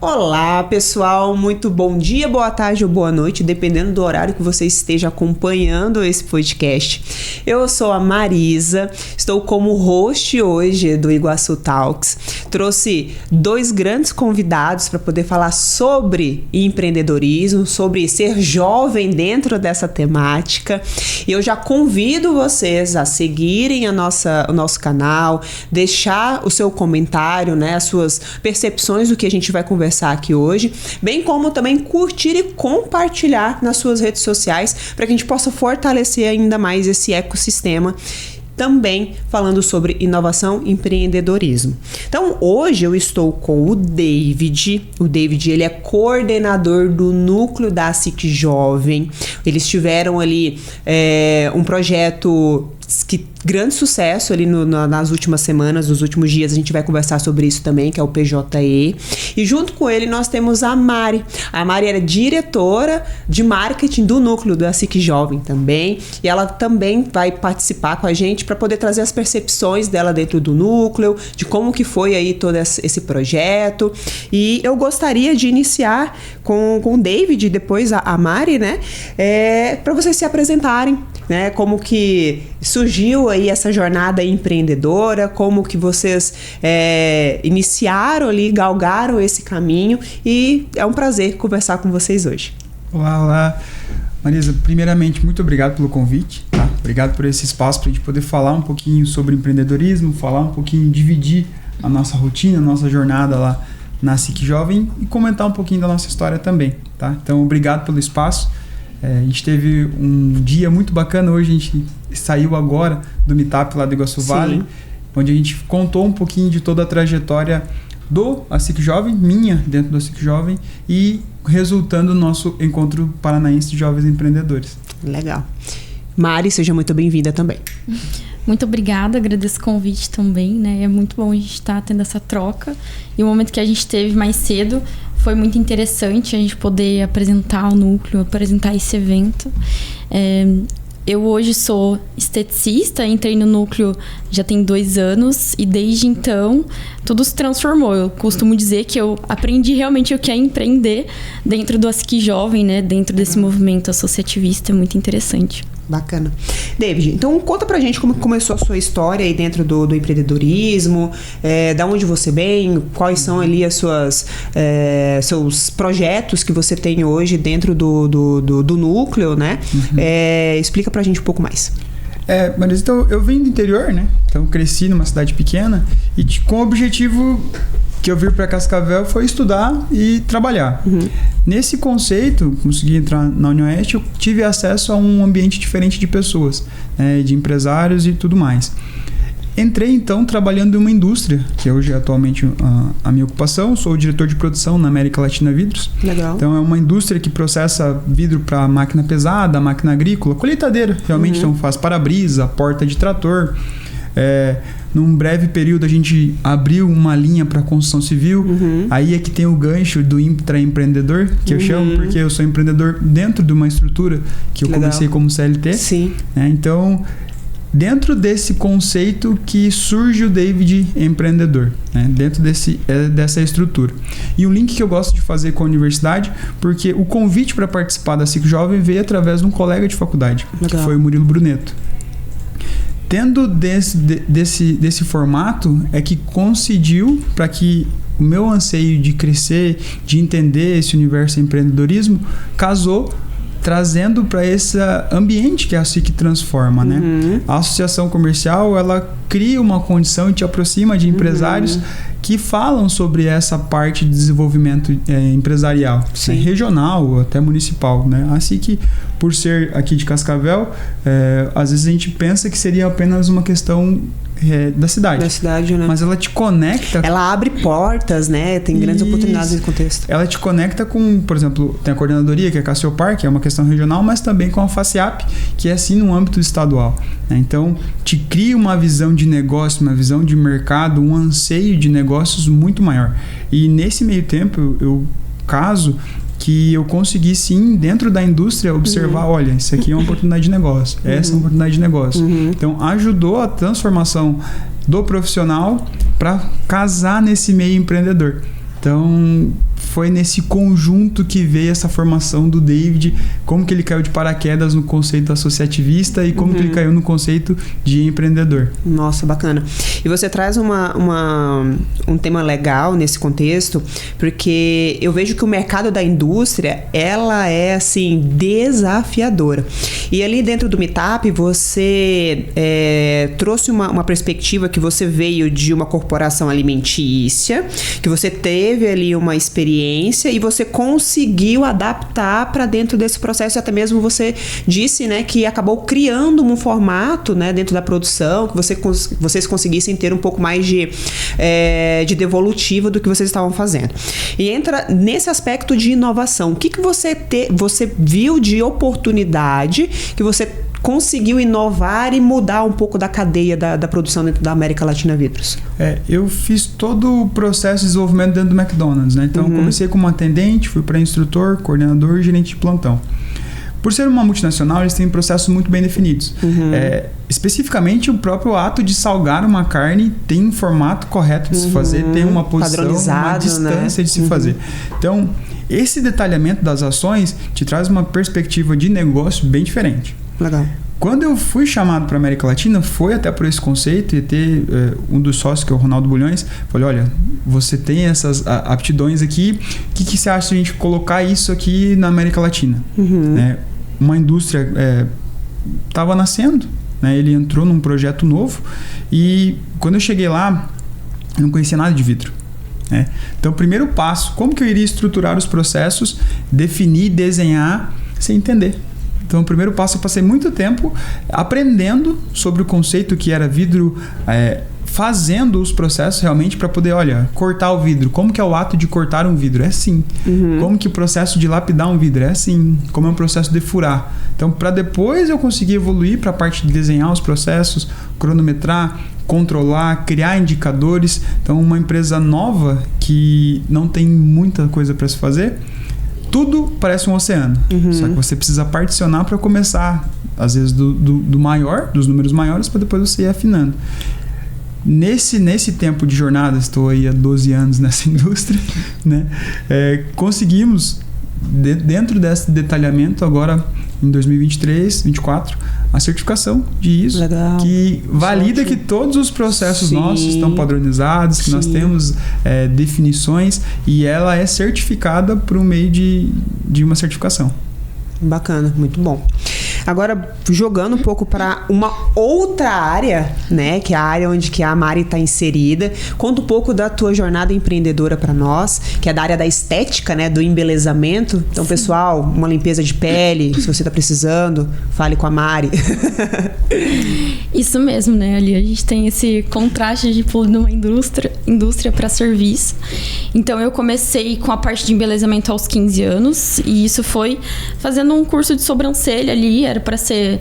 Olá, pessoal, muito bom dia, boa tarde ou boa noite, dependendo do horário que você esteja acompanhando esse podcast. Eu sou a Marisa, estou como host hoje do Iguaçu Talks. Trouxe dois grandes convidados para poder falar sobre empreendedorismo, sobre ser jovem dentro dessa temática. E eu já convido vocês a seguirem o nosso canal, deixar o seu comentário, né, as suas percepções do que a gente vai conversar aqui hoje, bem como também curtir e compartilhar nas suas redes sociais para que a gente possa fortalecer ainda mais esse ecossistema, também falando sobre inovação e empreendedorismo. Então, hoje eu estou com o David. O David, ele é coordenador do núcleo da SIC Jovem. Eles tiveram ali um projeto que grande sucesso ali nas últimas semanas, nos últimos dias. A gente vai conversar sobre isso também, que é o PJE. E junto com ele nós temos a Mari. A Mari era diretora de marketing do núcleo da SIC Jovem também. E ela também vai participar com a gente para poder trazer as percepções dela dentro do núcleo, de como que foi aí todo esse projeto. E eu gostaria de iniciar com o David e depois a Mari, né? Para vocês se apresentarem, né? Como que surgiu aí essa jornada empreendedora, como que vocês iniciaram ali, galgaram esse caminho, e é um prazer conversar com vocês hoje. Olá. Marisa, primeiramente, muito obrigado pelo convite, tá? Obrigado por esse espaço para a gente poder falar um pouquinho sobre empreendedorismo, falar um pouquinho, dividir a nossa rotina, a nossa jornada lá na SIC Jovem e comentar um pouquinho da nossa história também, tá? Então, obrigado pelo espaço. A gente teve um dia muito bacana hoje, a gente saiu agora do Meetup lá do Iguaçu Vale, onde a gente contou um pouquinho de toda a trajetória do SIC Jovem, minha dentro do SIC Jovem, e resultando no nosso encontro paranaense de jovens empreendedores. Legal. Mari, seja muito bem-vinda também. Muito obrigada, agradeço o convite também, né? É muito bom a gente estar tendo essa troca. E o momento que a gente teve mais cedo foi muito interessante a gente poder apresentar o núcleo, apresentar esse evento. Eu hoje sou esteticista, entrei no núcleo já tem 2 anos e desde então tudo se transformou. Eu costumo dizer que eu aprendi realmente o que é empreender dentro do SIC Jovem, né? Dentro desse movimento associativista, é muito interessante. Bacana. David, então conta pra gente como começou a sua história aí dentro do empreendedorismo, da onde você vem, quais são ali as seus projetos que você tem hoje dentro do núcleo, né? Explica pra gente um pouco mais. Mas então, eu venho do interior, né? Então cresci numa cidade pequena e com o objetivo que eu vim para Cascavel foi estudar e trabalhar. Nesse conceito, consegui entrar na Unioeste, eu tive acesso a um ambiente diferente de pessoas, de empresários e tudo mais. Entrei então trabalhando em uma indústria, que hoje é atualmente a minha ocupação. Sou o diretor de produção na América Latina Vidros. Legal. Então é uma indústria que processa vidro para máquina pesada, máquina agrícola, colheitadeira realmente. Então faz para-brisa, porta de trator. Num breve período a gente abriu uma linha para construção civil. Aí é que tem o gancho do intraempreendedor, que eu chamo, porque eu sou empreendedor dentro de uma estrutura que eu comecei como CLT. Sim. Então, dentro desse conceito que surge o David empreendedor, né? Dentro dessa estrutura. E um link que eu gosto de fazer com a universidade, porque o convite para participar da SIC Jovem veio através de um colega de faculdade, que foi o Murilo Bruneto. Tendo desse formato é que coincidiu para que o meu anseio de crescer, de entender esse universo de empreendedorismo, casou trazendo para esse ambiente que a SIC transforma, né? A associação comercial, ela cria uma condição e te aproxima de empresários que falam sobre essa parte de desenvolvimento empresarial, né? Regional, até municipal, né? A SIC, por ser aqui de Cascavel, às vezes a gente pensa que seria apenas uma questão da cidade. Da cidade, né? Mas ela te conecta... Ela abre portas, né? Tem grandes oportunidades nesse contexto. Ela te conecta com, por exemplo, tem a coordenadoria, que é a Cassiopar, que é uma questão regional, mas também com a FACIAP, que é assim no âmbito estadual, né? Então, te cria uma visão de negócio, uma visão de mercado, um anseio de negócios muito maior. E nesse meio tempo, eu caso que eu consegui sim, dentro da indústria, observar, olha, isso aqui é uma oportunidade de negócio, essa é uma oportunidade de negócio. Então, ajudou a transformação do profissional para casar nesse meio empreendedor. Então, foi nesse conjunto que veio essa formação do David, como que ele caiu de paraquedas no conceito associativista e como que ele caiu no conceito de empreendedor. Nossa, bacana. E você traz um tema legal nesse contexto, porque eu vejo que o mercado da indústria, ela é, assim, desafiadora. E ali dentro do Meetup, você trouxe uma perspectiva que você veio de uma corporação alimentícia, que você teve ali uma experiência e você conseguiu adaptar para dentro desse processo. Até mesmo você disse, né, que acabou criando um formato, né, dentro da produção, que vocês conseguissem ter um pouco mais de devolutiva do que vocês estavam fazendo. E entra nesse aspecto de inovação. O que você viu de oportunidade que você conseguiu inovar e mudar um pouco da cadeia da produção dentro da América Latina Vidros? Eu fiz todo o processo de desenvolvimento dentro do McDonald's, né? Então, comecei como atendente, fui para instrutor, coordenador e gerente de plantão. Por ser uma multinacional, eles têm processos muito bem definidos. Especificamente, o próprio ato de salgar uma carne tem um formato correto de se fazer, tem uma posição, uma distância, né, de se fazer. Então, esse detalhamento das ações te traz uma perspectiva de negócio bem diferente. Legal. Quando eu fui chamado para a América Latina, foi até por esse conceito, e ter um dos sócios, que é o Ronaldo Bulhões, falei, olha, você tem essas aptidões aqui, o que você acha de a gente colocar isso aqui na América Latina? Uma indústria estava nascendo, né? Ele entrou num projeto novo, e quando eu cheguei lá, eu não conhecia nada de vidro. Então, o primeiro passo, como que eu iria estruturar os processos, definir, desenhar, sem entender. Então, o primeiro passo, eu passei muito tempo aprendendo sobre o conceito que era vidro, fazendo os processos realmente para poder, cortar o vidro. Como que é o ato de cortar um vidro? É assim. Como que o processo de lapidar um vidro? É assim. Como é um processo de furar? Então, para depois eu conseguir evoluir para a parte de desenhar os processos, cronometrar, controlar, criar indicadores. Então, uma empresa nova que não tem muita coisa para se fazer, tudo parece um oceano. Só que você precisa particionar para começar, às vezes, do maior, dos números maiores, para depois você ir afinando. Nesse tempo de jornada, estou aí há 12 anos nessa indústria, né? Conseguimos, dentro desse detalhamento, agora em 2023, 2024, a certificação de ISO, que valida que todos os processos nossos estão padronizados, que nós temos definições, e ela é certificada por meio de uma certificação. Bacana, muito bom. Agora, jogando um pouco para uma outra área, né, que é a área onde que a Mari está inserida, conta um pouco da tua jornada empreendedora para nós, que é da área da estética, né, do embelezamento. Então, pessoal, uma limpeza de pele, se você está precisando, fale com a Mari. Isso mesmo, né, ali a gente tem esse contraste de pulo de uma indústria para serviço. Então, eu comecei com a parte de embelezamento aos 15 anos, e isso foi fazendo um curso de sobrancelha ali. Era para ser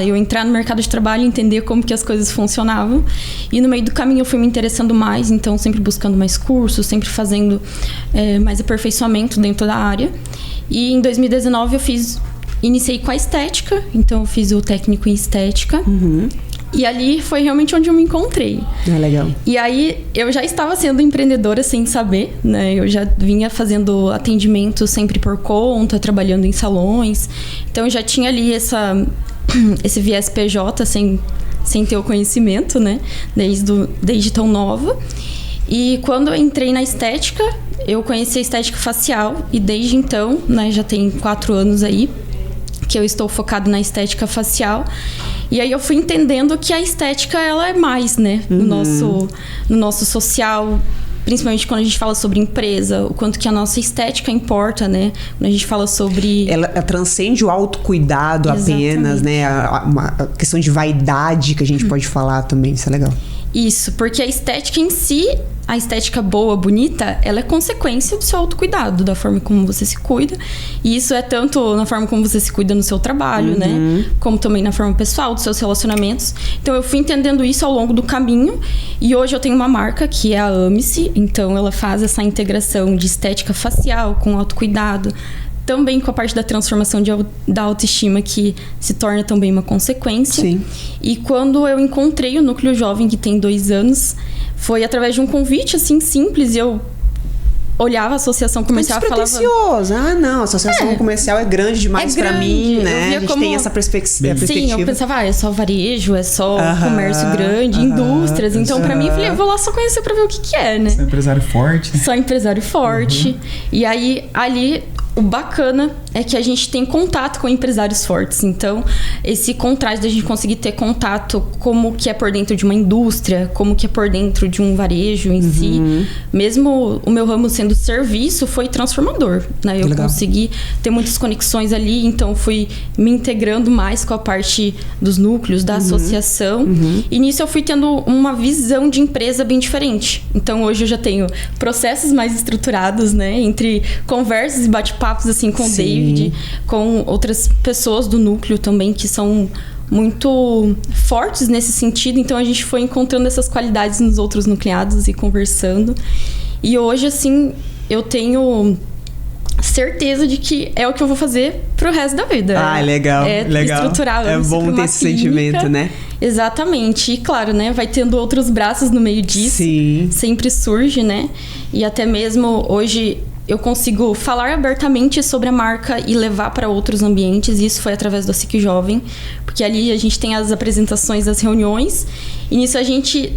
eu entrar no mercado de trabalho e entender como que as coisas funcionavam, e no meio do caminho eu fui me interessando mais, então sempre buscando mais cursos, sempre fazendo mais aperfeiçoamento dentro da área. E em 2019 iniciei com a estética, então eu fiz o técnico em estética. E ali foi realmente onde eu me encontrei. Legal. E aí, eu já estava sendo empreendedora sem saber, né? Eu já vinha fazendo atendimento sempre por conta, trabalhando em salões. Então, eu já tinha ali esse viés PJ sem ter o conhecimento, né? Desde tão nova. E quando eu entrei na estética, eu conheci a estética facial. E desde então, né? Já tem 4 anos aí que eu estou focado na estética facial. E aí eu fui entendendo que a estética, ela é mais, né? No nosso social, principalmente quando a gente fala sobre empresa, o quanto que a nossa estética importa, né? Quando a gente fala sobre... Ela transcende o autocuidado apenas, né? A questão de vaidade que a gente pode falar também, isso é legal. Isso, porque a estética em si, a estética boa, bonita, ela é consequência do seu autocuidado, da forma como você se cuida. E isso é tanto na forma como você se cuida no seu trabalho, né? Como também na forma pessoal, dos seus relacionamentos. Então, eu fui entendendo isso ao longo do caminho. E hoje eu tenho uma marca, que é a Ame-se. Então, ela faz essa integração de estética facial com autocuidado. Também com a parte da transformação da autoestima, que se torna também uma consequência. Sim. E quando eu encontrei o Núcleo Jovem, que tem 2 anos, foi através de um convite, assim, simples. E eu olhava a associação comercial e falava... Não, a associação comercial é grande demais pra mim, né? A gente tem essa perspectiva. Sim, eu pensava, é só varejo, é só comércio grande, indústrias. Então, pra mim, eu falei, eu vou lá só conhecer pra ver o que é, né? Só empresário forte. Só empresário forte. E aí, ali... O bacana é que a gente tem contato com empresários fortes. Então, esse contraste da gente conseguir ter contato como que é por dentro de uma indústria, como que é por dentro de um varejo em si. Mesmo o meu ramo sendo serviço, foi transformador, né? Eu consegui ter muitas conexões ali, então fui me integrando mais com a parte dos núcleos, da associação. E nisso eu fui tendo uma visão de empresa bem diferente. Então, hoje eu já tenho processos mais estruturados, né? Entre conversas e bate-papos assim com o David, com outras pessoas do núcleo também que são muito fortes nesse sentido. Então a gente foi encontrando essas qualidades nos outros nucleados e conversando. E hoje assim eu tenho certeza de que é o que eu vou fazer pro resto da vida. Legal. Estruturar. É bom ter esse sentimento, né? Exatamente. E claro, né? Vai tendo outros braços no meio disso. Sim. Sempre surge, né? E até mesmo hoje eu consigo falar abertamente sobre a marca e levar para outros ambientes. E isso foi através do ASIC Jovem, porque ali a gente tem as apresentações das reuniões e nisso a gente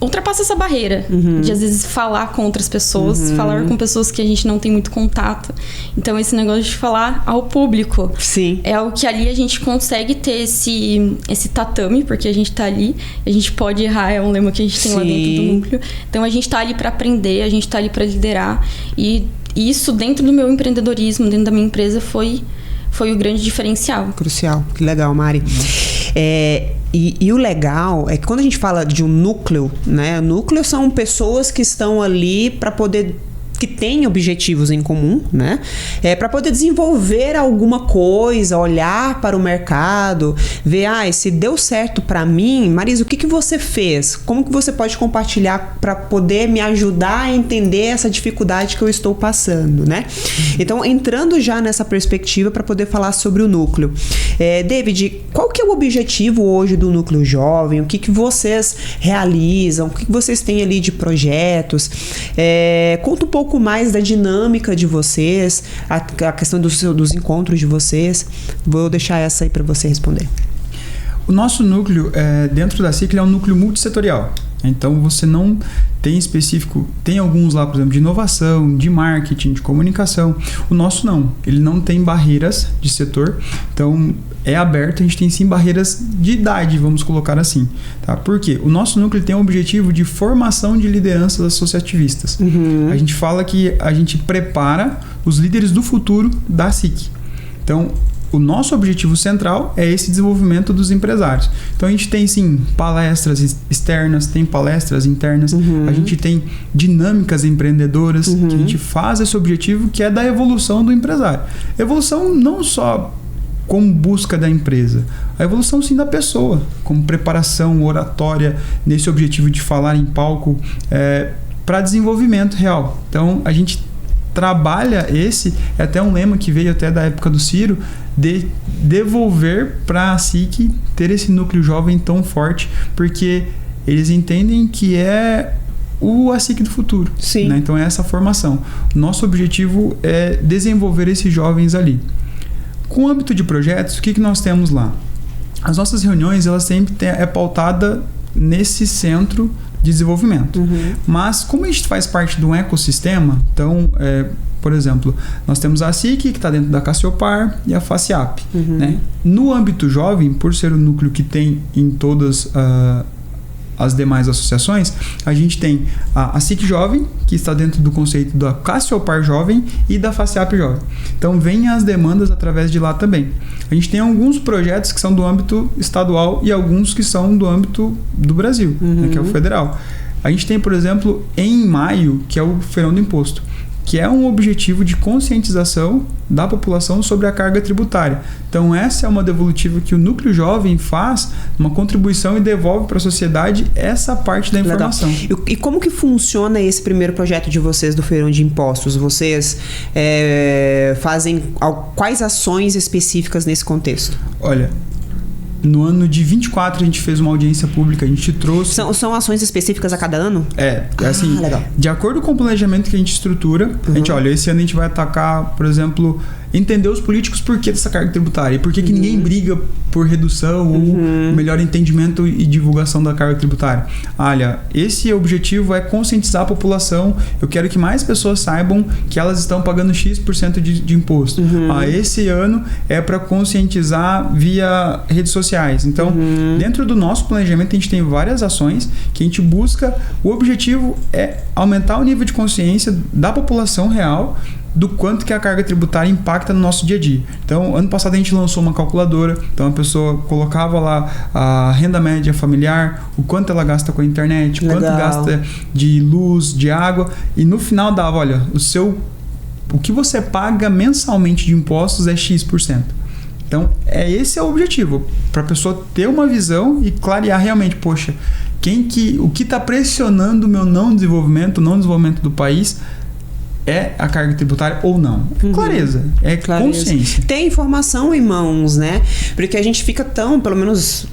ultrapassa essa barreira de às vezes falar com outras pessoas, falar com pessoas que a gente não tem muito contato. Então esse negócio de falar ao público é o que ali a gente consegue ter esse tatame, porque a gente tá ali, a gente pode errar, é um lema que a gente tem lá dentro do núcleo. Então a gente tá ali para aprender, a gente tá ali para liderar, e isso dentro do meu empreendedorismo, dentro da minha empresa foi o grande diferencial. Crucial. Que legal, Mari. E o legal é que quando a gente fala de um núcleo, né? Núcleo são pessoas que estão ali para poder... que têm objetivos em comum, né? Para poder desenvolver alguma coisa, olhar para o mercado, ver, se deu certo para mim, Marisa, o que você fez? Como que você pode compartilhar para poder me ajudar a entender essa dificuldade que eu estou passando, né? Então, entrando já nessa perspectiva para poder falar sobre o núcleo. David, qual que é o objetivo hoje do Núcleo Jovem? O que vocês realizam? O que vocês têm ali de projetos? Conta um pouco mais da dinâmica de vocês, a questão dos encontros de vocês. Vou deixar essa aí para você responder. O nosso núcleo, dentro da ASIC, é um núcleo multissetorial. Então, você não tem específico... Tem alguns lá, por exemplo, de inovação, de marketing, de comunicação. O nosso não. Ele não tem barreiras de setor. Então, é aberto. A gente tem, sim, barreiras de idade, vamos colocar assim. Tá? Por quê? O nosso núcleo tem um objetivo de formação de lideranças associativistas. A gente fala que a gente prepara os líderes do futuro da ASIC. Então, o nosso objetivo central é esse desenvolvimento dos empresários. Então, a gente tem, sim, palestras externas, tem palestras internas, a gente tem dinâmicas empreendedoras, que a gente faz esse objetivo, que é da evolução do empresário. Evolução não só como busca da empresa, a evolução, sim, da pessoa, como preparação, oratória, nesse objetivo de falar em palco, para desenvolvimento real. Então, a gente trabalha é até um lema que veio até da época do Ciro, de devolver para a ASIC ter esse núcleo jovem tão forte, porque eles entendem que é o ASIC do futuro. Sim. Né? Então é essa formação. Nosso objetivo é desenvolver esses jovens ali. Com o âmbito de projetos, o que nós temos lá? As nossas reuniões, elas sempre pautada nesse centro de desenvolvimento. Mas como a gente faz parte de um ecossistema, então, por exemplo, nós temos a ASIC, que está dentro da Cassiopar, e a FACIAP. Né? No âmbito jovem, por ser o núcleo que tem em todas as demais associações, a gente tem a ASIC Jovem, que está dentro do conceito da Cassiopar Jovem e da FACIAP Jovem. Então, vêm as demandas através de lá também. A gente tem alguns projetos que são do âmbito estadual e alguns que são do âmbito do Brasil, né, que é o federal. A gente tem, por exemplo, em maio, que é o Feirão do Imposto, que é um objetivo de conscientização da população sobre a carga tributária. Então, essa é uma devolutiva que o Núcleo Jovem faz, uma contribuição, e devolve para a sociedade essa parte da informação. E como que funciona esse primeiro projeto de vocês do Feirão de Impostos? Vocês fazem quais ações específicas nesse contexto? Olha, No ano de 24 a gente fez uma audiência pública, a gente trouxe... São ações específicas a cada ano? Assim, legal. De acordo com o planejamento que a gente estrutura, a gente, olha, esse ano a gente vai atacar, por exemplo, entender os políticos por que dessa carga tributária e por que ninguém briga por redução ou melhor entendimento e divulgação da carga tributária. Olha, esse objetivo é conscientizar a população, eu quero que mais pessoas saibam que elas estão pagando X% de imposto. Esse ano é para conscientizar via redes sociais. Então, dentro do nosso planejamento, a gente tem várias ações que a gente busca. O objetivo é aumentar o nível de consciência da população real do quanto que a carga tributária impacta no nosso dia a dia. Então, ano passado a gente lançou uma calculadora, então a pessoa colocava lá a renda média familiar, o quanto ela gasta com a internet, o quanto gasta de luz, de água, e no final dava, olha, o que você paga mensalmente de impostos é X%. Então, esse é o objetivo, para a pessoa ter uma visão e clarear realmente, poxa, o que está pressionando o meu não desenvolvimento do país é a carga tributária ou não. Clareza, consciência. Tem informação em mãos, né? Porque a gente fica tão, pelo menos...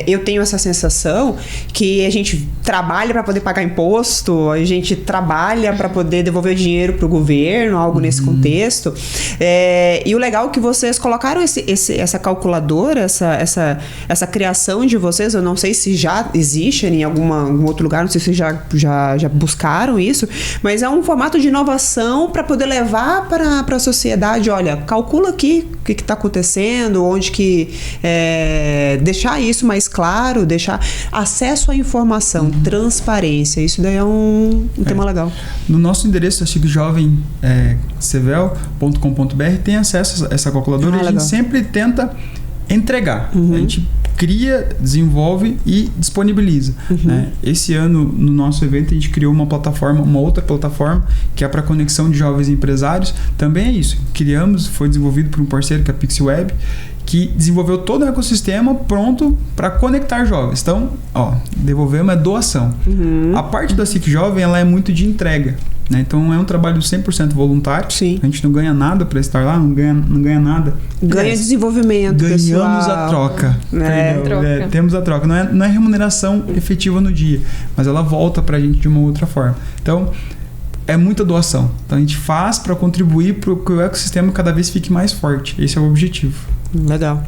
eu tenho essa sensação que a gente trabalha para poder pagar imposto, a gente trabalha para poder devolver o dinheiro para o governo, algo nesse contexto. E o legal é que vocês colocaram essa calculadora, essa criação de vocês, eu não sei se já existe em algum outro lugar, não sei se já buscaram isso, mas é um formato de inovação para poder levar para a sociedade, olha, calcula aqui o que está acontecendo, onde que... deixar isso mais claro, deixar acesso à informação, transparência. Isso daí é um tema legal. No nosso endereço, cicjovemcevel.com.br, tem acesso a essa calculadora e a gente sempre tenta entregar. A gente cria, desenvolve e disponibiliza. Né? Esse ano, no nosso evento, a gente criou uma outra plataforma, que é para conexão de jovens empresários. Também é isso. Foi desenvolvido por um parceiro, que é a PixWeb, que desenvolveu todo o ecossistema pronto para conectar jovens. Então, devolvemos doação. A parte da SIC Jovem, ela é muito de entrega. Né? Então, é um trabalho 100% voluntário. Sim. A gente não ganha nada para estar lá, não ganha nada. Ganha desenvolvimento, ganhamos pessoal. a troca. Temos a troca. Não é remuneração efetiva no dia, mas ela volta para a gente de uma outra forma. Então, é muita doação. Então, a gente faz para contribuir para que o ecossistema cada vez fique mais forte. Esse é o objetivo. Legal.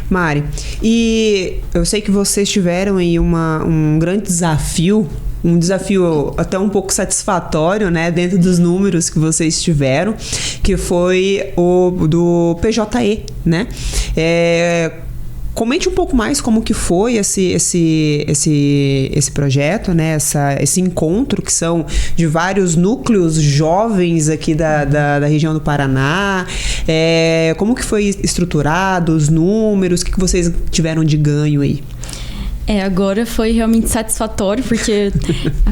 Mari, e eu sei que vocês tiveram aí um grande desafio, um desafio até um pouco satisfatório, né, dentro dos números que vocês tiveram, que foi o do PJE, né? Comente um pouco mais como que foi esse projeto, né? Esse encontro, que são de vários núcleos jovens aqui da região do Paraná. Como que foi estruturado, os números, o que vocês tiveram de ganho aí? Agora foi realmente satisfatório, porque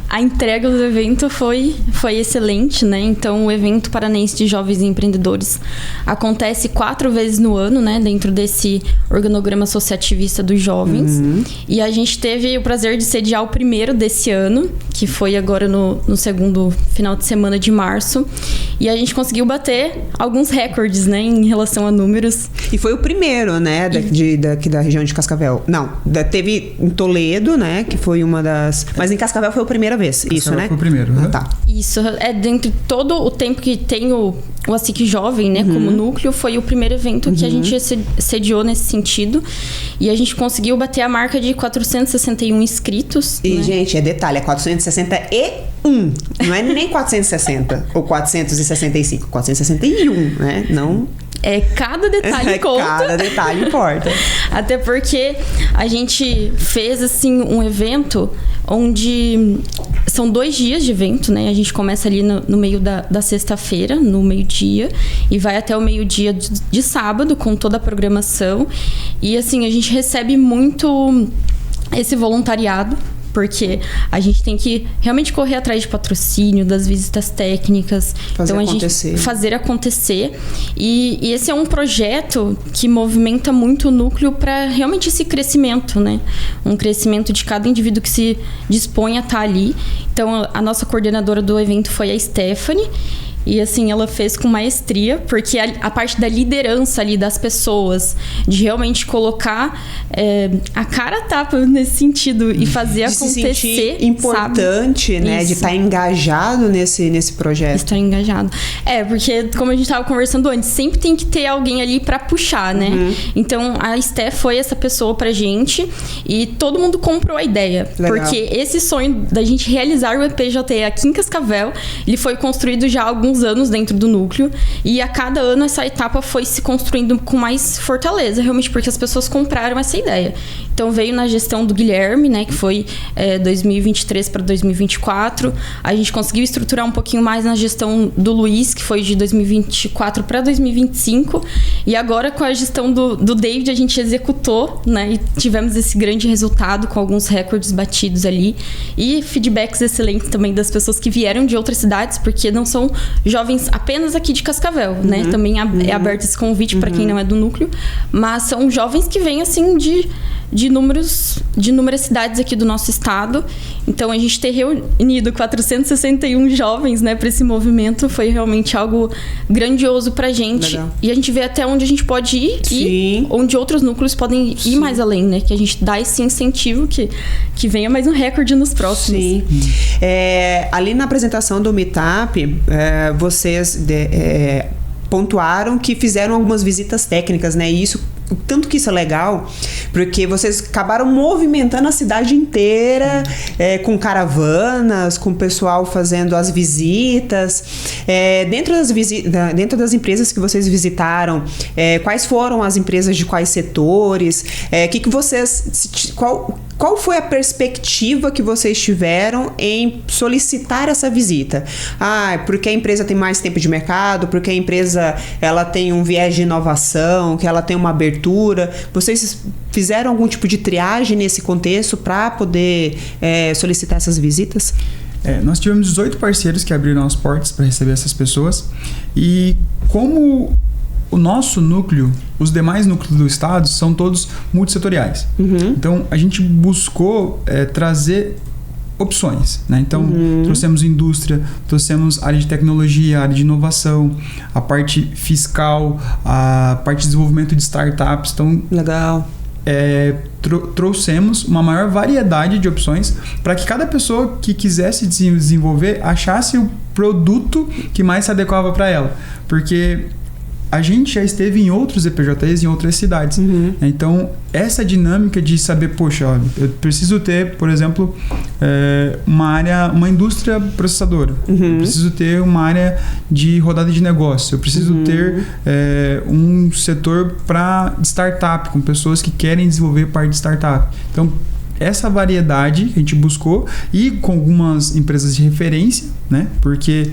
a entrega do evento foi excelente, né? Então, o evento Paranense de Jovens Empreendedores acontece 4 vezes no ano, né? Dentro desse organograma associativista dos jovens. E a gente teve o prazer de sediar o primeiro desse ano, que foi agora no segundo final de semana de março. E a gente conseguiu bater alguns recordes, né? Em relação a números. E foi o primeiro, né? Daqui da região de Cascavel. Não, teve... em Toledo, né? Que foi uma das... Mas em Cascavel foi a primeira vez, isso, né? Foi o primeiro, né? Tá. Isso, dentro de todo o tempo que tem o ASIC Jovem, né? Como núcleo, foi o primeiro evento que a gente sediou nesse sentido. E a gente conseguiu bater a marca de 461 inscritos. E, né? gente, detalhe, é 461. Não é nem 460 ou 465. 461, né? Não... Cada detalhe conta. Cada detalhe importa. Até porque a gente fez, assim, um evento onde são 2 dias de evento, né? A gente começa ali no meio da sexta-feira, no meio-dia, e vai até o meio-dia de sábado, com toda a programação. E, assim, a gente recebe muito esse voluntariado, porque a gente tem que realmente correr atrás de patrocínio, das visitas técnicas. Fazer acontecer. E esse é um projeto que movimenta muito o núcleo para realmente esse crescimento, né? Um crescimento de cada indivíduo que se dispõe a estar ali. Então, a nossa coordenadora do evento foi a Stephanie. E assim, ela fez com maestria, porque a parte da liderança ali das pessoas, de realmente colocar a cara a tapa nesse sentido e fazer de acontecer. Se sentir importante, sabe? né? Isso. De estar engajado nesse projeto. Estar engajado. Porque, como a gente estava conversando antes, sempre tem que ter alguém ali para puxar, né? Então, a Esté foi essa pessoa pra gente e todo mundo comprou a ideia. Legal. Porque esse sonho da gente realizar o EPJT aqui em Cascavel, ele foi construído já há alguns anos dentro do núcleo e a cada ano essa etapa foi se construindo com mais fortaleza, realmente porque as pessoas compraram essa ideia. Então veio na gestão do Guilherme, né, que foi 2023 para 2024. A gente conseguiu estruturar um pouquinho mais na gestão do Luiz, que foi de 2024 para 2025. E agora com a gestão do David a gente executou, né, e tivemos esse grande resultado com alguns recordes batidos ali e feedbacks excelentes também das pessoas que vieram de outras cidades, porque não são jovens apenas aqui de Cascavel, né? Também é aberto esse convite para quem não é do núcleo, mas são jovens que vêm assim de inúmeras cidades aqui do nosso estado. Então a gente ter reunido 461 jovens, né, para esse movimento foi realmente algo grandioso pra gente. Legal. E a gente vê até onde a gente pode ir e onde outros núcleos podem ir mais além, né? Que a gente dá esse incentivo que venha mais um recorde nos próximos. Sim. Ali na apresentação do Meetup, vocês pontuaram que fizeram algumas visitas técnicas, né? E tanto que isso é legal, porque vocês acabaram movimentando a cidade inteira, com caravanas, com o pessoal fazendo as visitas. Dentro das empresas que vocês visitaram, quais foram as empresas de quais setores? Qual foi a perspectiva que vocês tiveram em solicitar essa visita? Porque a empresa tem mais tempo de mercado, porque a empresa ela tem um viés de inovação, que ela tem uma abertura. Vocês fizeram algum tipo de triagem nesse contexto para poder solicitar essas visitas? Nós tivemos 18 parceiros que abriram as portas para receber essas pessoas. E como o nosso núcleo, os demais núcleos do estado são todos multissetoriais. Então, a gente buscou trazer opções, né? Então, trouxemos indústria, trouxemos área de tecnologia, área de inovação, a parte fiscal, a parte de desenvolvimento de startups. Então, legal. Trouxemos uma maior variedade de opções para que cada pessoa que quisesse desenvolver achasse o produto que mais se adequava para ela. Porque a gente já esteve em outros EPJTs em outras cidades. Então, essa dinâmica de saber, poxa, olha, eu preciso ter, por exemplo, uma indústria processadora. Eu preciso ter uma área de rodada de negócio. Eu preciso ter um setor de startup, com pessoas que querem desenvolver parte de startup. Então, essa variedade que a gente buscou e com algumas empresas de referência, né? Porque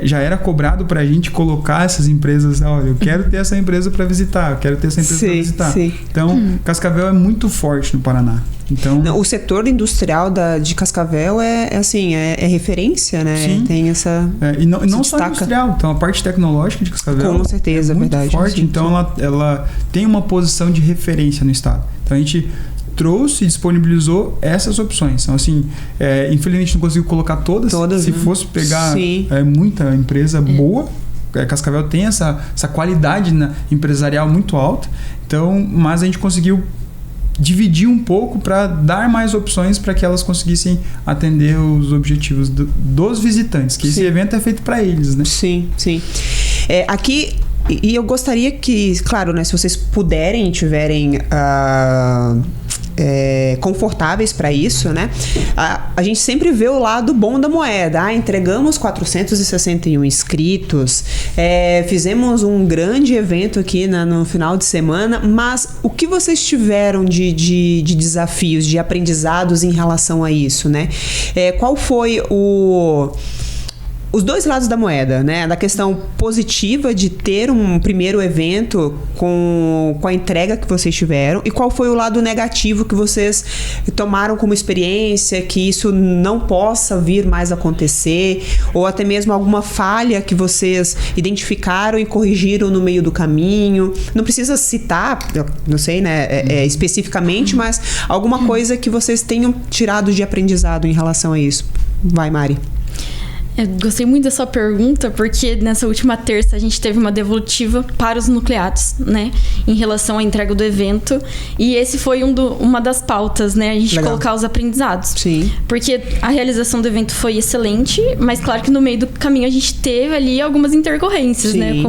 já era cobrado para a gente colocar essas empresas, olha, eu quero ter essa empresa para visitar, eu quero ter essa empresa para visitar. Sim. Então, Cascavel é muito forte no Paraná. Então, o setor industrial de Cascavel é referência, né? Sim. Tem essa... e não só industrial, então a parte tecnológica de Cascavel com certeza, é muito verdade, forte, sim. Então ela tem uma posição de referência no estado. Então a gente trouxe e disponibilizou essas opções. Então, assim, infelizmente não conseguiu colocar todas. Se fosse pegar muita empresa boa, Cascavel tem essa qualidade empresarial muito alta. Então, mas a gente conseguiu dividir um pouco para dar mais opções para que elas conseguissem atender os objetivos dos visitantes, que esse evento é feito para eles, né? Sim. Aqui... E eu gostaria que, claro, né, se vocês puderem e tiverem confortáveis para isso, né? A gente sempre vê o lado bom da moeda. Entregamos 461 inscritos, fizemos um grande evento aqui no final de semana, mas o que vocês tiveram de desafios, de aprendizados em relação a isso, né? Qual foi os dois lados da moeda, né? Da questão positiva de ter um primeiro evento com a entrega que vocês tiveram, e qual foi o lado negativo que vocês tomaram como experiência, que isso não possa vir mais acontecer, ou até mesmo alguma falha que vocês identificaram e corrigiram no meio do caminho. Não precisa citar, não sei, né, especificamente, mas alguma coisa que vocês tenham tirado de aprendizado em relação a isso. Vai, Mari. Eu gostei muito da sua pergunta, porque nessa última terça a gente teve uma devolutiva para os nucleados, né? Em relação à entrega do evento. E esse foi uma das pautas, né? A gente Legal. colocar os aprendizados. Sim. Porque a realização do evento foi excelente, mas claro que no meio do caminho a gente teve ali algumas intercorrências, Sim. né?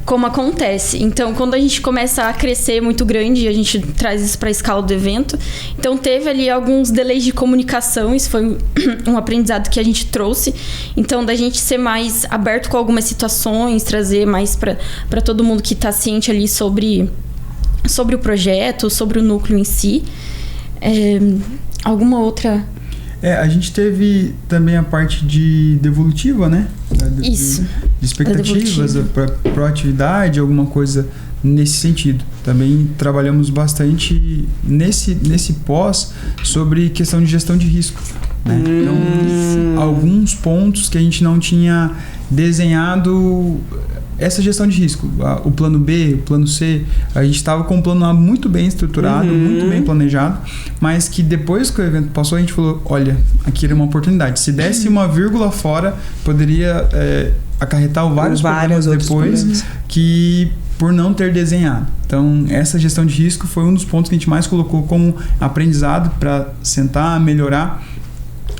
Como acontece. Então, quando a gente começa a crescer muito grande, a gente traz isso para a escala do evento. Então, teve ali alguns delays de comunicação. Isso foi um aprendizado que a gente trouxe. Então, da gente ser mais aberto com algumas situações, trazer mais para todo mundo que está ciente ali sobre o projeto, sobre o núcleo em si. Alguma outra... A gente teve também a parte de devolutiva, né? Isso. De expectativas, proatividade, alguma coisa nesse sentido. Também trabalhamos bastante nesse pós sobre questão de gestão de risco. Né? Então, alguns pontos que a gente não tinha desenhado essa gestão de risco. O plano B, o plano C, a gente estava com um plano A muito bem estruturado, muito bem planejado, mas que depois que o evento passou, a gente falou, olha, aqui era uma oportunidade. Se desse uma vírgula fora, poderia acarretar vários problemas depois que por não ter desenhado. Então, essa gestão de risco foi um dos pontos que a gente mais colocou como aprendizado para sentar, melhorar.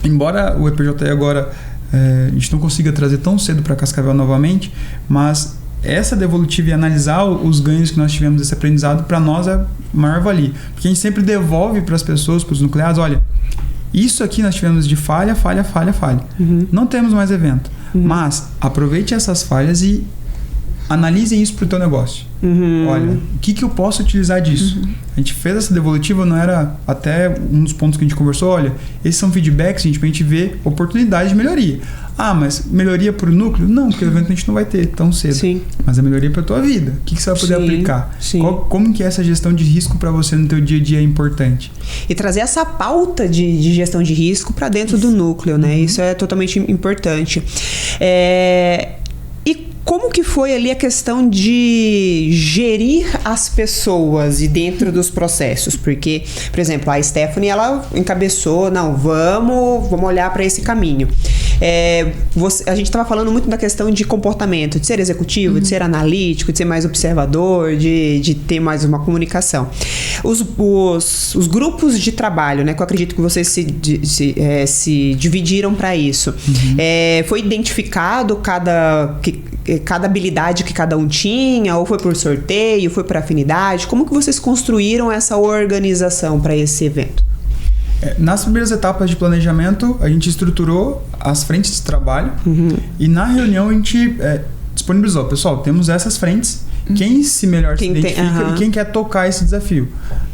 Embora o EPJE agora a gente não consiga trazer tão cedo para Cascavel novamente, mas essa devolutiva e analisar os ganhos que nós tivemos desse aprendizado, para nós é maior valia. Porque a gente sempre devolve para as pessoas, para os nucleados, olha, isso aqui nós tivemos de falha. Não temos mais evento. Mas aproveite essas falhas e analisem isso para o teu negócio. Olha, o que eu posso utilizar disso? A gente fez essa devolutiva, não era até um dos pontos que a gente conversou, olha, esses são feedbacks, gente, pra gente ver oportunidades de melhoria. Ah, mas melhoria pro núcleo? Não, porque o evento a gente não vai ter tão cedo. Sim. Mas a melhoria pra tua vida. O que você vai poder aplicar? Sim. Como que essa gestão de risco para você no teu dia a dia é importante? E trazer essa pauta de gestão de risco para dentro do núcleo, né? Isso é totalmente importante. Como que foi ali a questão de gerir as pessoas e dentro dos processos? Porque, por exemplo, a Stephanie, ela encabeçou, não, vamos olhar para esse caminho. A gente estava falando muito da questão de comportamento, de ser executivo, de ser analítico, de ser mais observador, de ter mais uma comunicação. Os grupos de trabalho, né, que eu acredito que vocês se dividiram para isso. Foi identificado cada habilidade que cada um tinha, ou foi por sorteio, foi por afinidade? Como que vocês construíram essa organização para esse evento? Nas primeiras etapas de planejamento, a gente estruturou as frentes de trabalho e na reunião a gente disponibilizou, pessoal, temos essas frentes, quem se melhor se identifica e quem quer tocar esse desafio.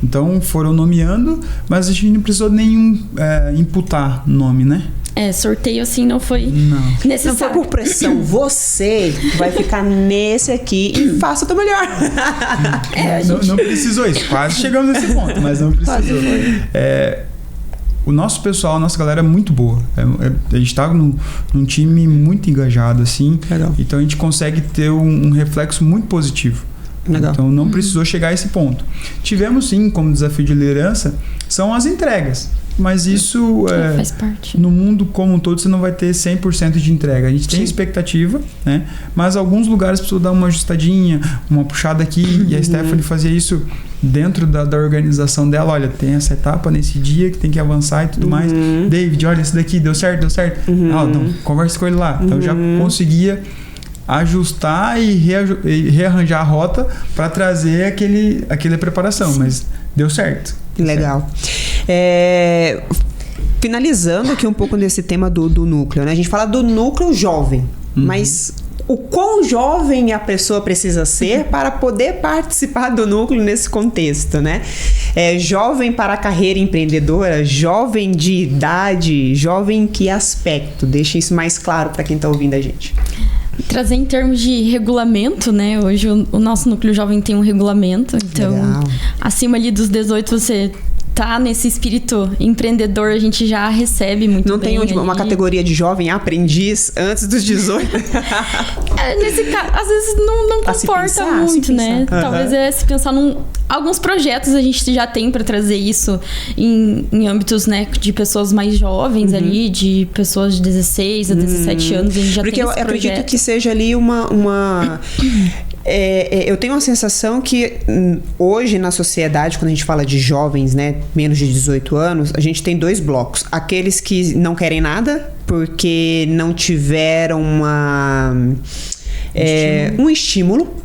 Então foram nomeando, mas a gente não precisou nenhum imputar nome, né? Sorteio assim não foi necessário. Não foi por pressão. Você vai ficar nesse aqui e faça o teu melhor. Não precisou isso. Quase chegamos nesse ponto, mas não precisou. O nosso pessoal, a nossa galera é muito boa. A gente tá num time muito engajado, assim. Legal. Então a gente consegue ter um reflexo muito positivo. Legal. Então não precisou chegar a esse ponto. Tivemos sim, como desafio de liderança, são as entregas. Mas isso faz parte. No mundo como um todo você não vai ter 100% de entrega. A gente tem expectativa, né? Mas alguns lugares precisam dar uma ajustadinha, uma puxada aqui. E a Stephanie fazia isso dentro da organização dela. Olha, tem essa etapa nesse dia que tem que avançar e tudo mais. David, olha, esse daqui deu certo? Não, conversa com ele lá. Então já conseguia ajustar e rearranjar a rota para trazer aquela preparação. Mas deu certo. Legal. Finalizando aqui um pouco desse tema do núcleo, né? A gente fala do núcleo jovem, mas o quão jovem a pessoa precisa ser para poder participar do núcleo nesse contexto, né? Jovem para a carreira empreendedora, jovem de idade, jovem em que aspecto? Deixa isso mais claro para quem está ouvindo a gente. Trazer em termos de regulamento, né? Hoje o nosso núcleo jovem tem um regulamento, então acima ali dos 18 você tá nesse espírito empreendedor, a gente já recebe muito Não bem. Não tem uma categoria de jovem aprendiz antes dos 18? Nesse caso, às vezes não comporta muito, né? Talvez se pensar alguns projetos a gente já tem para trazer isso em âmbitos, né, de pessoas mais jovens ali, de pessoas de 16 a 17 anos, a gente já tem esse projeto. Porque eu acredito que seja ali uma eu tenho uma sensação que hoje na sociedade, quando a gente fala de jovens, né, menos de 18 anos, a gente tem 2 blocos. Aqueles que não querem nada porque não tiveram um estímulo,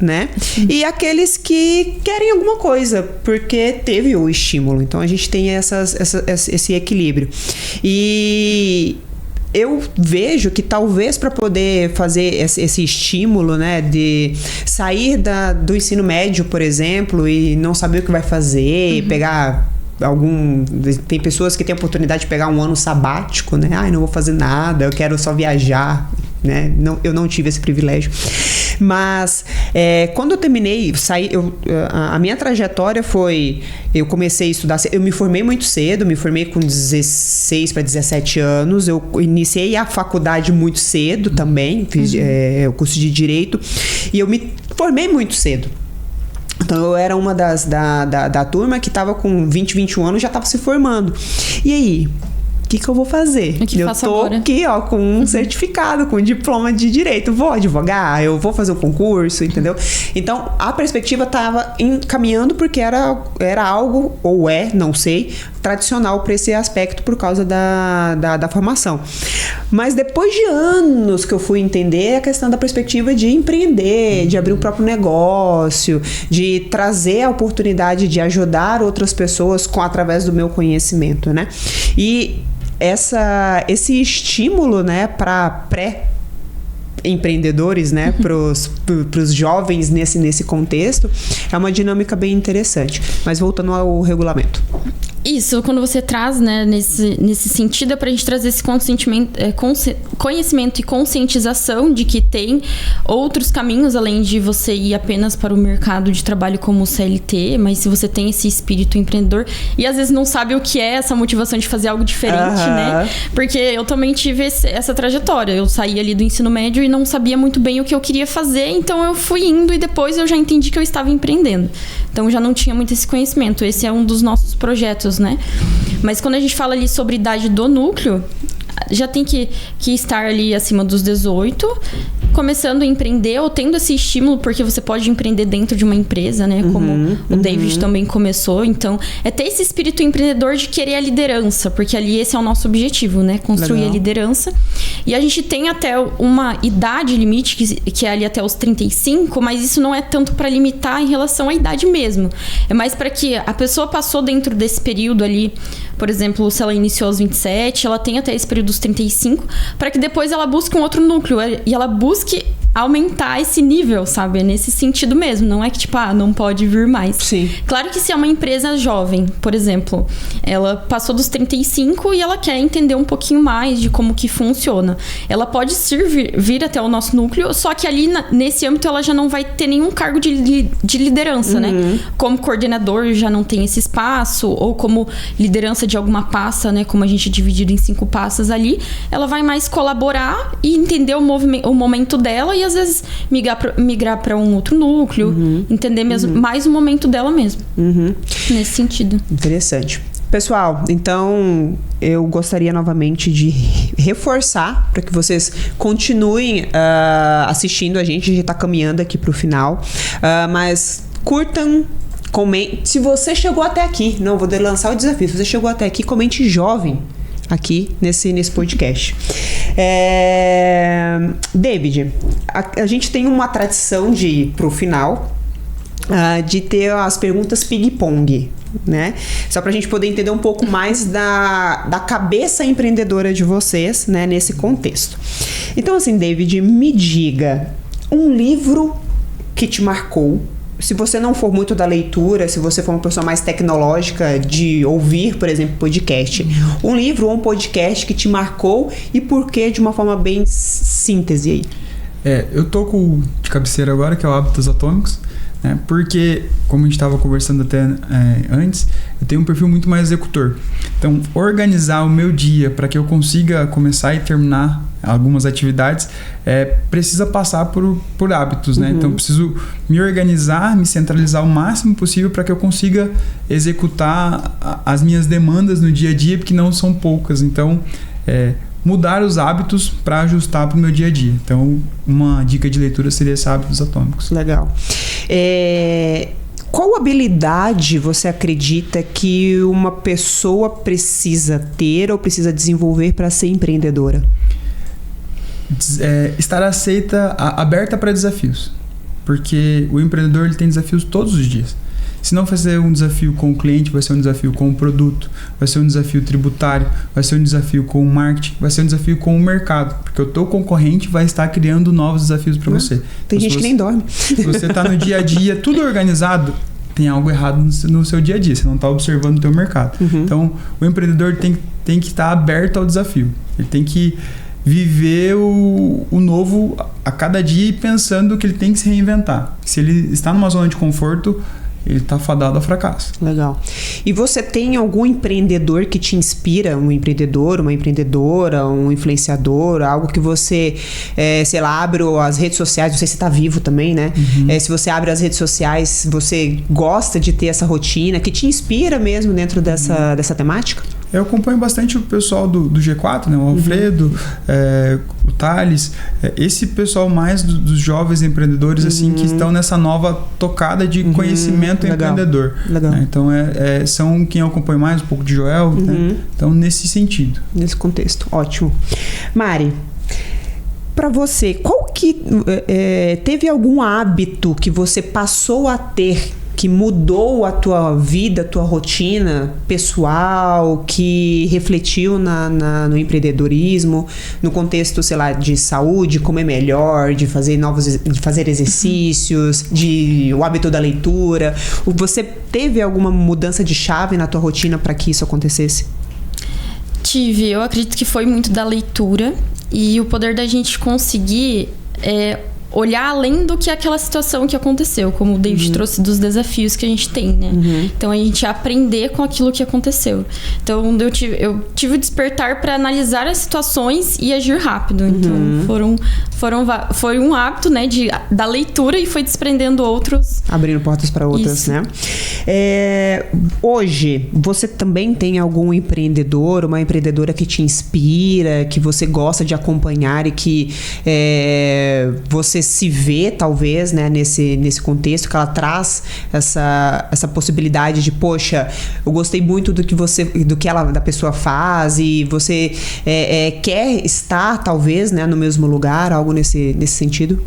né? E aqueles que querem alguma coisa porque teve o estímulo. Então a gente tem esse equilíbrio. E eu vejo que talvez para poder fazer esse estímulo, né, de sair do ensino médio, por exemplo, e não saber o que vai fazer, pegar tem pessoas que têm a oportunidade de pegar um ano sabático, né? Não vou fazer nada, eu quero só viajar, né? Eu não tive esse privilégio. Mas quando eu terminei, a minha trajetória foi... Eu comecei a estudar... Eu me formei muito cedo, me formei com 16 para 17 anos. Eu iniciei a faculdade muito cedo também, fiz o curso de Direito. E eu me formei muito cedo. Então eu era uma da turma que estava com 20, 21 anos, já estava se formando. E aí? O que eu vou fazer? Eu tô aqui, com um certificado, com um diploma de direito. Vou advogar? Eu vou fazer um concurso, entendeu? Então, a perspectiva estava encaminhando porque era algo, ou não sei, tradicional para esse aspecto por causa da formação. Mas depois de anos que eu fui entender a questão da perspectiva de empreender, de abrir o próprio negócio, de trazer a oportunidade de ajudar outras pessoas através do meu conhecimento, né? E esse estímulo, né, para pré-empreendedores, né, pros jovens nesse contexto, é uma dinâmica bem interessante. Mas voltando ao regulamento. Isso, quando você traz, né, nesse sentido, é pra gente trazer esse conhecimento e conscientização de que tem outros caminhos, além de você ir apenas para o mercado de trabalho como CLT, mas se você tem esse espírito empreendedor e às vezes não sabe o que é essa motivação de fazer algo diferente, né? Porque eu também tive essa trajetória. Eu saí ali do ensino médio e não sabia muito bem o que eu queria fazer, então eu fui indo e depois eu já entendi que eu estava empreendendo. Então já não tinha muito esse conhecimento. Esse é um dos nossos projetos, né? Mas quando a gente fala ali sobre idade do núcleo, já tem que estar ali acima dos 18, começando a empreender ou tendo esse estímulo, porque você pode empreender dentro de uma empresa, né? Como o David também começou. Então, é ter esse espírito empreendedor de querer a liderança, porque ali esse é o nosso objetivo, né? Construir a liderança. E a gente tem até uma idade limite, que é ali até os 35, mas isso não é tanto para limitar em relação à idade mesmo. É mais para que a pessoa passou dentro desse período ali, por exemplo, se ela iniciou aos 27, ela tem até esse período dos 35, para que depois ela busque um outro núcleo e ela busque aumentar esse nível, sabe? É nesse sentido mesmo. Não é que, tipo, não pode vir mais. Sim. Claro que se é uma empresa jovem, por exemplo, ela passou dos 35 e ela quer entender um pouquinho mais de como que funciona. Ela pode vir até o nosso núcleo, só que ali nesse âmbito ela já não vai ter nenhum cargo de liderança, né? Como coordenador já não tem esse espaço, ou como liderança de alguma pasta, né? Como a gente é dividido em 5 pastas ali, ela vai mais colaborar e entender o momento dela e às vezes migrar para um outro núcleo, entender mesmo mais o momento dela mesmo. Nesse sentido. Interessante. Pessoal, então eu gostaria novamente de reforçar para que vocês continuem assistindo a gente já está caminhando aqui para o final, mas curtam, comente. Se você chegou até aqui, não vou lançar o desafio, se você chegou até aqui, comente jovem aqui nesse podcast. David, a gente tem uma tradição de ir pro final de ter as perguntas ping-pong, né? Só pra gente poder entender um pouco mais da cabeça empreendedora de vocês, né, nesse contexto. Então, assim, David, me diga um livro que te marcou. Se você não for muito da leitura, se você for uma pessoa mais tecnológica de ouvir, por exemplo, podcast, um livro ou um podcast que te marcou e por que de uma forma bem síntese aí? Eu tô com de cabeceira agora, que é o Hábitos Atômicos, né? Porque, como a gente estava conversando até antes, eu tenho um perfil muito mais executor. Então, organizar o meu dia para que eu consiga começar e terminar algumas atividades precisa passar por hábitos, né? Então, eu preciso me organizar, me centralizar o máximo possível para que eu consiga executar as minhas demandas no dia a dia, porque não são poucas. Então, mudar os hábitos para ajustar para o meu dia a dia. Então, uma dica de leitura seria esse Hábitos Atômicos. Legal. Qual habilidade você acredita que uma pessoa precisa ter ou precisa desenvolver para ser empreendedora? Estar aberta para desafios. Porque o empreendedor ele tem desafios todos os dias. Se não fazer um desafio com o cliente, vai ser um desafio com o produto, vai ser um desafio tributário, vai ser um desafio com o marketing, vai ser um desafio com o mercado. Porque o teu concorrente vai estar criando novos desafios para você. Tem gente que nem dorme. Se você está no dia a dia tudo organizado, tem algo errado no seu dia a dia. Você não está observando o teu mercado. Então, o empreendedor tem que estar aberto ao desafio. Ele tem que viver o novo a cada dia e pensando que ele tem que se reinventar. Se ele está numa zona de conforto, ele está fadado ao fracasso. Legal. E você tem algum empreendedor que te inspira? Um empreendedor, uma empreendedora, um influenciador? Algo que você, sei lá, abre as redes sociais, não sei se está vivo também, né? Se você abre as redes sociais, você gosta de ter essa rotina que te inspira mesmo dentro dessa temática? Eu acompanho bastante o pessoal do G4, né? O Alfredo, o Thales, esse pessoal mais dos jovens empreendedores assim, que estão nessa nova tocada de conhecimento empreendedor. Legal. Né? Então, são quem eu acompanho mais, um pouco de Joel. Né? Então, nesse sentido. Nesse contexto. Ótimo. Mari, para você, qual que teve algum hábito que você passou a ter que mudou a tua vida, a tua rotina pessoal, que refletiu no empreendedorismo, no contexto, sei lá, de saúde, comer melhor, de fazer exercícios, o hábito da leitura? Você teve alguma mudança de chave na tua rotina para que isso acontecesse? Tive. Eu acredito que foi muito da leitura e o poder da gente conseguir olhar além do que aquela situação que aconteceu, como o David trouxe dos desafios que a gente tem, né? Então, a gente aprender com aquilo que aconteceu. Então, eu tive o despertar para analisar as situações e agir rápido. Então, foi um hábito, né, da leitura e foi desprendendo outros. Abrindo portas para outras, né? Hoje, você também tem algum empreendedor, uma empreendedora que te inspira, que você gosta de acompanhar e que você se vê, talvez, né, nesse contexto, que ela traz essa possibilidade de, poxa, eu gostei muito da pessoa faz e você quer estar, talvez, né, no mesmo lugar, algo nesse sentido?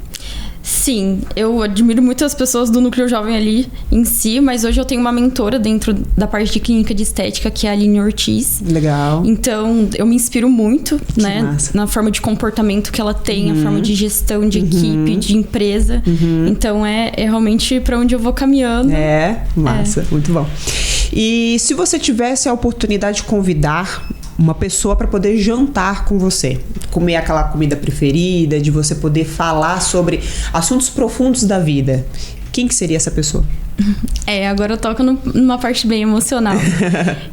Sim, eu admiro muito as pessoas do Núcleo Jovem ali em si, mas hoje eu tenho uma mentora dentro da parte de clínica de estética, que é a Aline Ortiz. Legal. Então, eu me inspiro muito, né, massa. na forma de comportamento que ela tem, a forma de gestão de equipe, de empresa. Então, é realmente para onde eu vou caminhando. Massa, muito bom. E se você tivesse a oportunidade de convidar uma pessoa para poder jantar com você, comer aquela comida preferida, de você poder falar sobre assuntos profundos da vida, quem que seria essa pessoa? Agora eu toco numa parte bem emocional.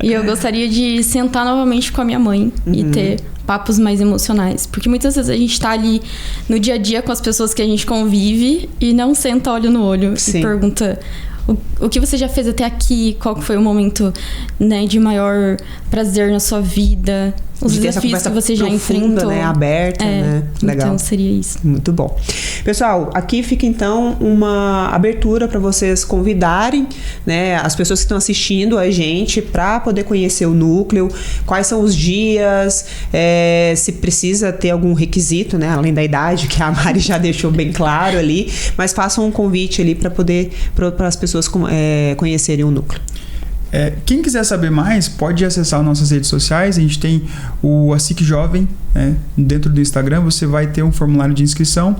E eu gostaria de sentar novamente com a minha mãe e ter papos mais emocionais. Porque muitas vezes a gente tá ali no dia a dia com as pessoas que a gente convive e não senta olho no olho e pergunta: o que você já fez até aqui? Qual que foi o momento, né, de maior prazer na sua vida? Os desafios que você já enfrentou, né, aberta, né? Legal. Então seria isso. Muito bom. Pessoal, aqui fica então uma abertura para vocês convidarem, né, as pessoas que estão assistindo a gente para poder conhecer o núcleo, quais são os dias, se precisa ter algum requisito, né, além da idade, que a Mari já deixou bem claro ali, mas façam um convite ali para as pessoas conhecerem o núcleo. Quem quiser saber mais, pode acessar nossas redes sociais. A gente tem o ASIC Jovem, né? Dentro do Instagram você vai ter um formulário de inscrição.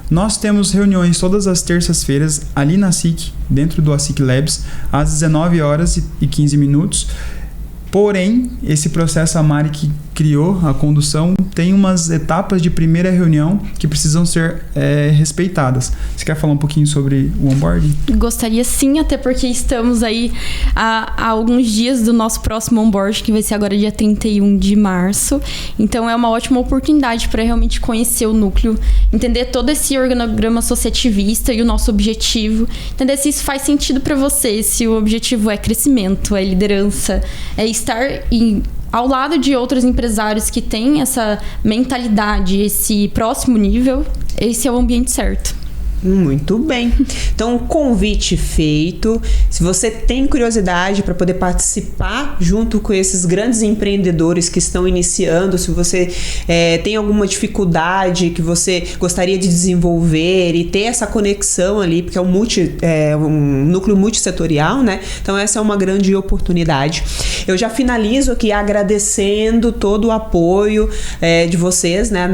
Nós temos reuniões todas as terças-feiras ali na ASIC, dentro do ASIC Labs, às 19h15. Porém, esse processo, a Mari que criou, a condução, tem umas etapas de primeira reunião que precisam ser respeitadas. Você quer falar um pouquinho sobre o onboarding? Gostaria sim, até porque estamos aí há alguns dias do nosso próximo onboard, que vai ser agora dia 31 de março. Então é uma ótima oportunidade para realmente conhecer o núcleo, entender todo esse organograma associativista e o nosso objetivo, entender se isso faz sentido para você, se o objetivo é crescimento, é liderança, é estar ao lado de outros empresários que têm essa mentalidade, esse próximo nível. Esse é o ambiente certo. Muito bem. Então, convite feito. Se você tem curiosidade para poder participar junto com esses grandes empreendedores que estão iniciando, se você tem alguma dificuldade que você gostaria de desenvolver e ter essa conexão ali, porque é um núcleo multissetorial, né? Então, essa é uma grande oportunidade. Eu já finalizo aqui agradecendo todo o apoio de vocês, né,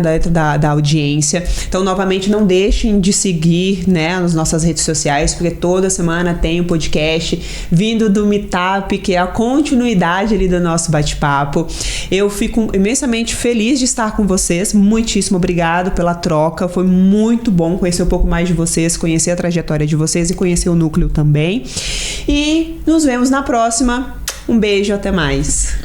da audiência. Então, novamente, não deixem de seguir, né, nas nossas redes sociais, porque toda semana tem um podcast vindo do Meetup, que é a continuidade ali do nosso bate-papo. Eu fico imensamente feliz de estar com vocês. Muitíssimo obrigado pela troca. Foi muito bom conhecer um pouco mais de vocês, conhecer a trajetória de vocês e conhecer o núcleo também. E nos vemos na próxima. Um beijo, até mais.